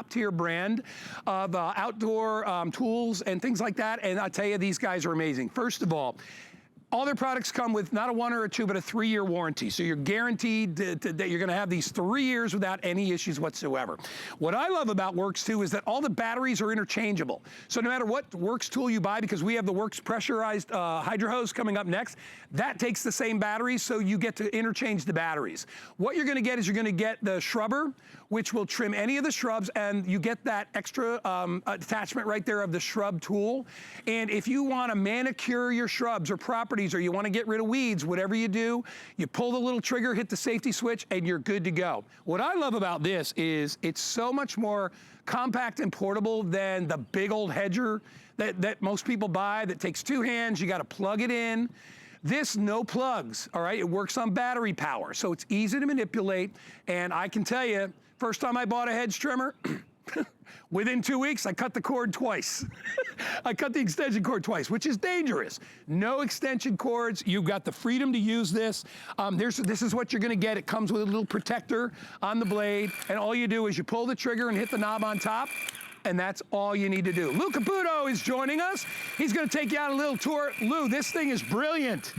tier brand of outdoor tools and things like that. And I tell you, these guys are amazing. First of all their products come with not a 1 or a 2, but a 3-year warranty. So you're guaranteed that you're gonna have these 3 years without any issues whatsoever. What I love about Worx too is that all the batteries are interchangeable. So no matter what Worx tool you buy, because we have the Worx pressurized hydro hose coming up next, that takes the same batteries, so you get to interchange the batteries. What you're gonna get is you're gonna get the shrubber, which will trim any of the shrubs, and you get that extra attachment right there of the shrub tool. And if you wanna manicure your shrubs or properties, or you wanna get rid of weeds, whatever you do, you pull the little trigger, hit the safety switch, and you're good to go. What I love about this is it's so much more compact and portable than the big old hedger that most people buy that takes 2 hands, you gotta plug it in. This, no plugs, all right? It works on battery power, so it's easy to manipulate, and I can tell you, first time I bought a hedge trimmer, within 2 weeks, I cut the cord twice. I cut the extension cord twice, which is dangerous. No extension cords. You've got the freedom to use this. This is what you're gonna get. It comes with a little protector on the blade, and all you do is you pull the trigger and hit the knob on top, and that's all you need to do. Lou Caputo is joining us. He's gonna take you on a little tour. Lou, this thing is brilliant.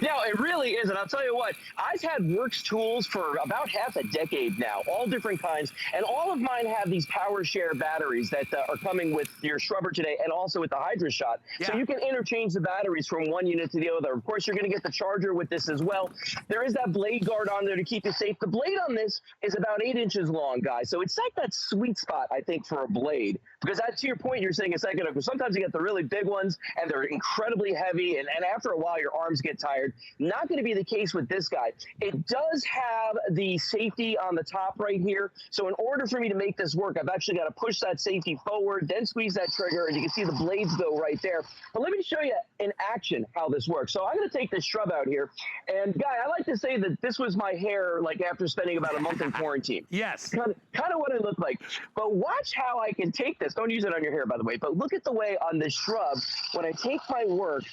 No, it really is, and I'll tell you what, I've had Worx tools for about half a decade now, all different kinds, and all of mine have these power share batteries that are coming with your shrubber today and also with the Hydro Shot. Yeah. So you can interchange the batteries from one unit to the other. Of course, you're going to get the charger with this as well. There is that blade guard on there to keep you safe. The blade on this is about 8 inches long, guys, so it's like that sweet spot, I think, for a blade, because to your point you're saying a second ago, sometimes you get the really big ones, and they're incredibly heavy, and after a while your arms get tired. Not going to be the case with this guy. It does have the safety on the top right here. So in order for me to make this work, I've actually got to push that safety forward, then squeeze that trigger, and you can see the blades go right there. But let me show you in action how this works. So I'm going to take this shrub out here. And Guy, I like to say that this was my hair like after spending about a month in quarantine. Yes. Kind of what it looked like. But watch how I can take this. Don't use it on your hair, by the way. But look at the way on this shrub, when I take my work,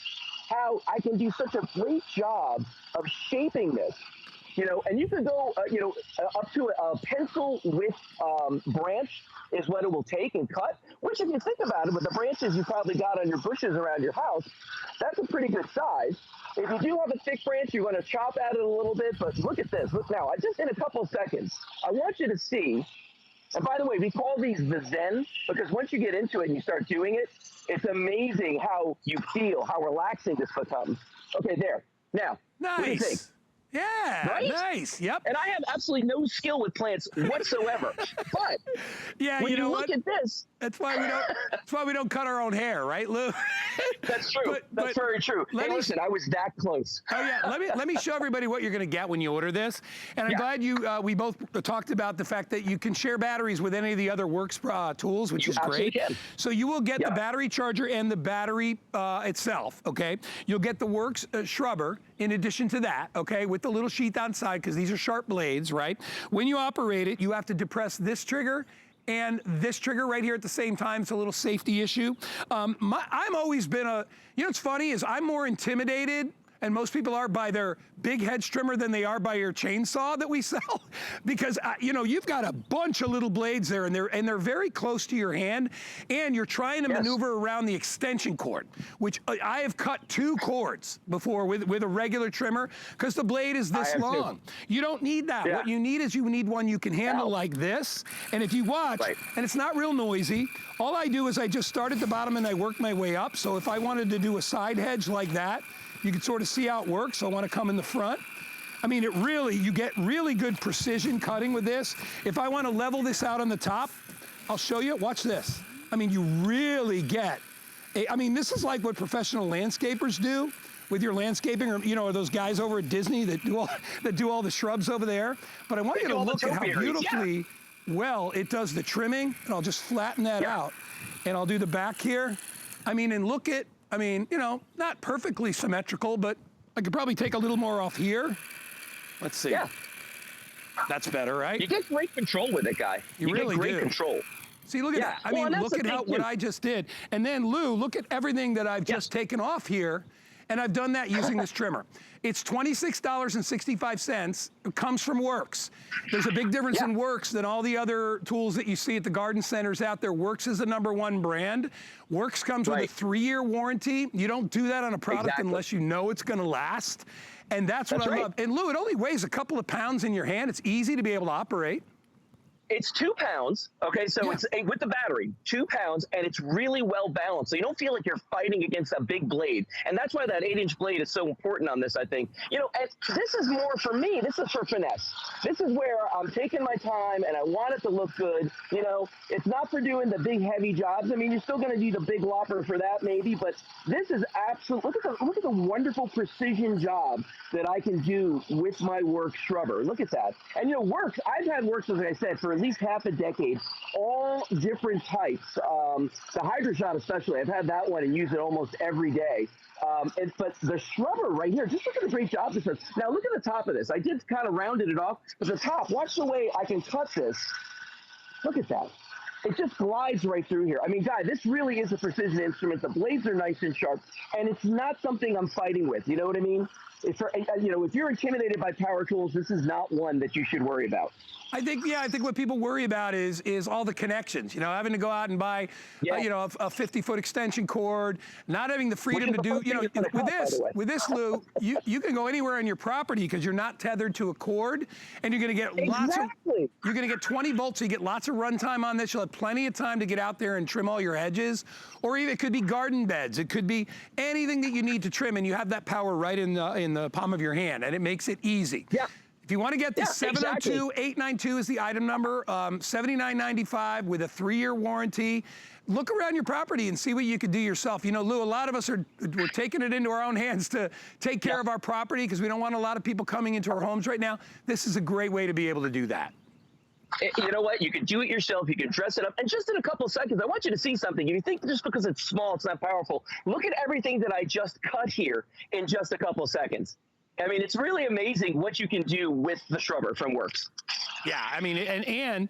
how I can do such a great job of shaping this, and you can go, up to a pencil width branch is what it will take and cut, which if you think about it, with the branches you probably got on your bushes around your house, that's a pretty good size. If you do have a thick branch, you want to chop at it a little bit, but look at this. Look now, just in a couple of seconds, I want you to see, and by the way, we call these the Zen, because once you get into it and you start doing it, it's amazing how you feel, how relaxing this becomes. Okay, there. Now, nice. What do you think? Yeah, right? Nice, yep. And I have absolutely no skill with plants whatsoever. But yeah, when you know look what? at this, that's why we don't cut our own hair, right, Lou? That's true. That's very true. Hey, listen, I was that close. Oh yeah, let me show everybody what you're going to get when you order this. And I'm glad we both talked about the fact that you can share batteries with any of the other Worx tools, which is great. Can. So you will get the battery charger and the battery itself. Okay, you'll get the Worx shrubber in addition to that. Okay, with the little sheath on side, because these are sharp blades, right? When you operate it, you have to depress this trigger and this trigger right here at the same time. It's a little safety issue. I've always been what's funny is I'm more intimidated, and most people are, by their big hedge trimmer than they are by your chainsaw that we sell. Because you've got a bunch of little blades there, and they're very close to your hand, and you're trying to maneuver around the extension cord, which I have cut 2 cords before with a regular trimmer, because the blade is this long. You don't need that. What you need is you need one you can handle like this. And if you watch, and it's not real noisy, all I do is I just start at the bottom and I work my way up. So if I wanted to do a side hedge like that, you can sort of see how it works. So I want to come in the front. I mean, you get really good precision cutting with this. If I want to level this out on the top, I'll show you. Watch this. I mean, you really get, this is like what professional landscapers do with your landscaping, or those guys over at Disney that do all the shrubs over there. But I want you to look at how beautifully well it does the trimming, and I'll just flatten that out. And I'll do the back here. And look at, not perfectly symmetrical, but I could probably take a little more off here. Let's see. Yeah. That's better, right? You get great control with it, Guy. You really get great control. See, look at that. Look at what I just did. And then, Lou, look at everything that I've just taken off here. And I've done that using this trimmer. It's $26.65. It comes from Worx. There's a big difference in Worx than all the other tools that you see at the garden centers out there. Worx is the #1 brand. Worx comes with a 3-year warranty. You don't do that on a product unless you know it's going to last. And that's what I love. And Lou, it only weighs a couple of pounds in your hand. It's easy to be able to operate. It's 2 pounds, okay? So it's with the battery, 2 pounds, and it's really well balanced. So you don't feel like you're fighting against a big blade. And that's why that 8-inch blade is so important on this, I think. You know, and this is more for me. This is for finesse. This is where I'm taking my time and I want it to look good. You know, it's not for doing the big heavy jobs. I mean, you're still going to need a big lopper for that maybe, but this is absolute. Look at the wonderful precision job that I can do with my Worx shrubber. Look at that. And you know, Worx, I've had Worx, as I said, for at least half a decade, all different types. The Hydro Shot especially, I've had that one and use it almost every day. But the shrubber right here, just look at the great job this does. Now look at the top of this. I did kind of rounded it off, but the top, watch the way I can cut this. Look at that. It just glides right through here. I mean, guys, this really is a precision instrument. The blades are nice and sharp, and it's not something I'm fighting with. You know what I mean? If you're intimidated by power tools, this is not one that you should worry about. I think what people worry about is all the connections, you know, having to go out and buy, you know, a 50-foot extension cord, not having the freedom to do, you know, with this, Lou, you can go anywhere on your property because you're not tethered to a cord, and you're going to get you're going to get 20 volts, so you get lots of runtime on this. You'll have plenty of time to get out there and trim all your hedges, or even it could be garden beds. It could be anything that you need to trim, and you have that power right in the palm of your hand, and it makes it easy. Yeah. If you want to get this, 702-892 is the item number, $79.95 with a 3-year warranty. Look around your property and see what you could do yourself. You know, Lou, a lot of us we're taking it into our own hands to take care of our property because we don't want a lot of people coming into our homes right now. This is a great way to be able to do that. You know what? You can do it yourself. You can dress it up. And just in a couple of seconds, I want you to see something. If you think just because it's small, it's not powerful, look at everything that I just cut here in just a couple of seconds. I mean, it's really amazing what you can do with the shrubber from Worx. Yeah, I mean, and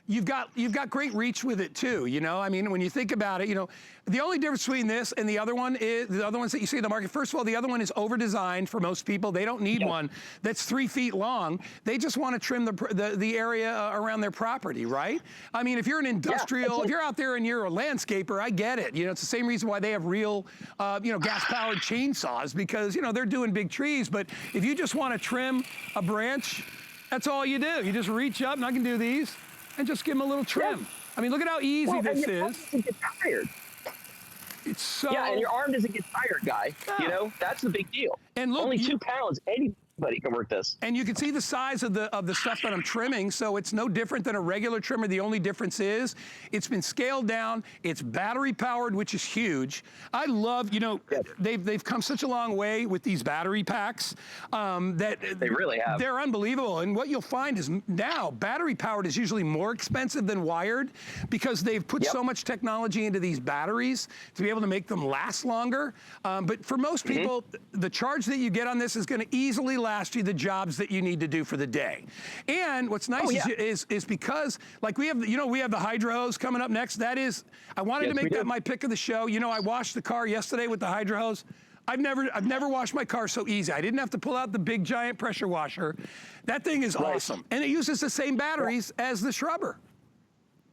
you've got great reach with it too, you know? I mean, when you think about it, you know, the only difference between this and the other one is, the other ones that you see in the market, first of all, the other one is over-designed for most people. They don't need one that's 3 feet long. They just want to trim the area around their property, right? I mean, if you're an industrial, if you're out there and you're a landscaper, I get it. You know, it's the same reason why they have real, you know, gas-powered chainsaws, because, you know, they're doing big trees. But if you just want to trim a branch, that's all you do. You just reach up, and I can do these, and just give them a little trim. I mean, look at how easy this is. Doesn't get tired. It's so... Yeah, and your arm doesn't get tired, guy. You know, that's the big deal. And look, only 2 pounds, anybody can work this. And you can see the size of the stuff that I'm trimming, so it's no different than a regular trimmer. The only difference is it's been scaled down, it's battery powered, which is huge. I love, you know, they've come such a long way with these battery packs that they really have. They're unbelievable. And what you'll find is now battery powered is usually more expensive than wired because they've put so much technology into these batteries to be able to make them last longer. But for most people, the charge that you get on this is going to easily last you the jobs that you need to do for the day. And what's nice is because, like, we have, you know, we have the hydro hose coming up next. That is, I wanted to make that my pick of the show. You know, I washed the car yesterday with the hydro hose. I've never washed my car so easy. I didn't have to pull out the big giant pressure washer. That thing is awesome. And it uses the same batteries as the shrubber.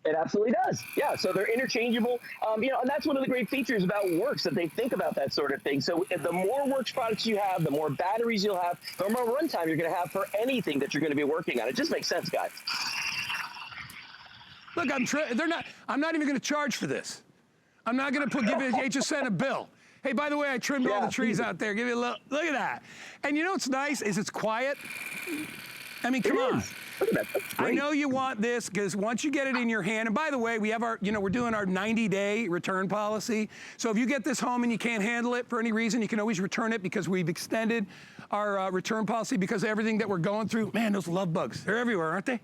It absolutely does. Yeah, so they're interchangeable. You know, and that's one of the great features about Worx, that they think about that sort of thing. So the more Worx products you have, the more batteries you'll have, the more runtime you're going to have for anything that you're going to be working on. It just makes sense, guys. Look, I'm not even going to charge for this. I'm not going to give HSN a bill. Hey, by the way, I trimmed all the trees out there. Give you a look. Look at that. And you know what's nice is it's quiet. I mean, come on. Look at that. That's great. I know you want this because once you get it in your hand, and by the way, we have our, you know, we're doing our 90-day return policy. So if you get this home and you can't handle it for any reason, you can always return it because we've extended our return policy because of everything that we're going through. Man, those love bugs, they're everywhere, aren't they?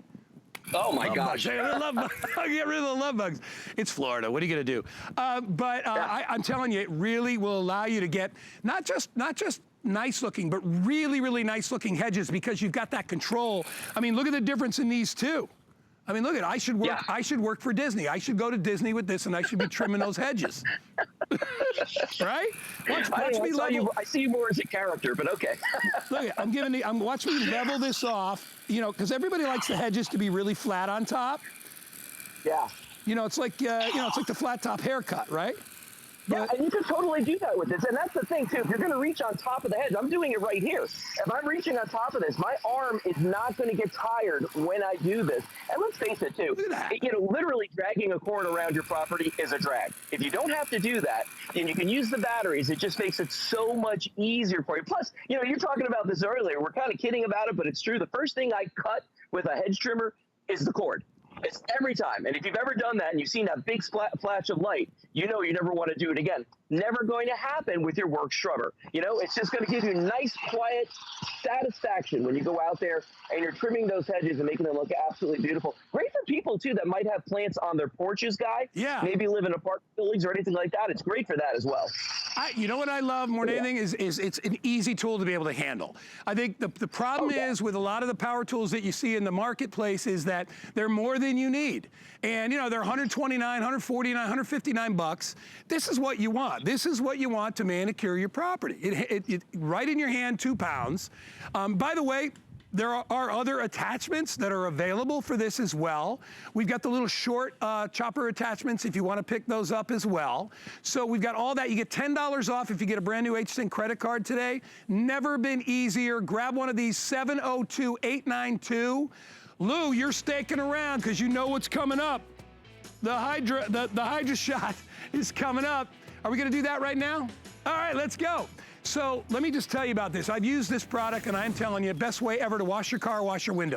Oh my gosh. Get rid of the love bugs. It's Florida. What are you going to do? I'm telling you, it really will allow you to get not just nice looking, but really, really nice looking hedges because you've got that control. I mean, look at the difference in these two. I mean, look at it. I should work for Disney. I should go to Disney with this and I should be trimming those hedges. Right? Watch me level. I see you more as a character, but okay. Look, watch me level this off, you know, because everybody likes the hedges to be really flat on Yeah. you know, it's like the flat top haircut, right? Yeah, and you can totally do that with this. And that's the thing, too. If you're going to reach on top of the hedge, I'm doing it right here. If I'm reaching on top of this, my arm is not going to get tired when I do this. And let's face it, too. Look at that. You know, literally dragging a cord around your property is a drag. If you don't have to do that, then you can use the batteries. It just makes it so much easier for you. Plus, you know, you're talking about this earlier. We're kind of kidding about it, but it's true. The first thing I cut with a hedge trimmer is the cord. It's every time. And if you've ever done that and you've seen that big flash of light, you know you never want to do it again. Never going to happen with your Worx shrubber. You know, it's just going to give you nice, quiet satisfaction when you go out there and you're trimming those hedges and making them look absolutely beautiful. Great for people, too, that might have plants on their porches, Guy. Yeah. Maybe live in apartment buildings or anything like that. It's great for that as well. You know what I love more than anything is it's an easy tool to be able to handle. I think the problem is with a lot of the power tools that you see in the marketplace is that they're more than you need. And, you know, they're $129, $149, $159. This is what you want. This is what you want to manicure your property. It right in your hand, 2 pounds. By the way, there are other attachments that are available for this as well. We've got the little short chopper attachments if you want to pick those up as well. So we've got all that. You get $10 off if you get a brand new HSync credit card today. Never been easier. Grab one of these, 702-892. Lou, you're staking around because you know what's coming up. The Hydra shot is coming up. Are we going to do that right now? All right, let's go. So let me just tell you about this. I've used this product, and I'm telling you, best way ever to wash your car, wash your windows.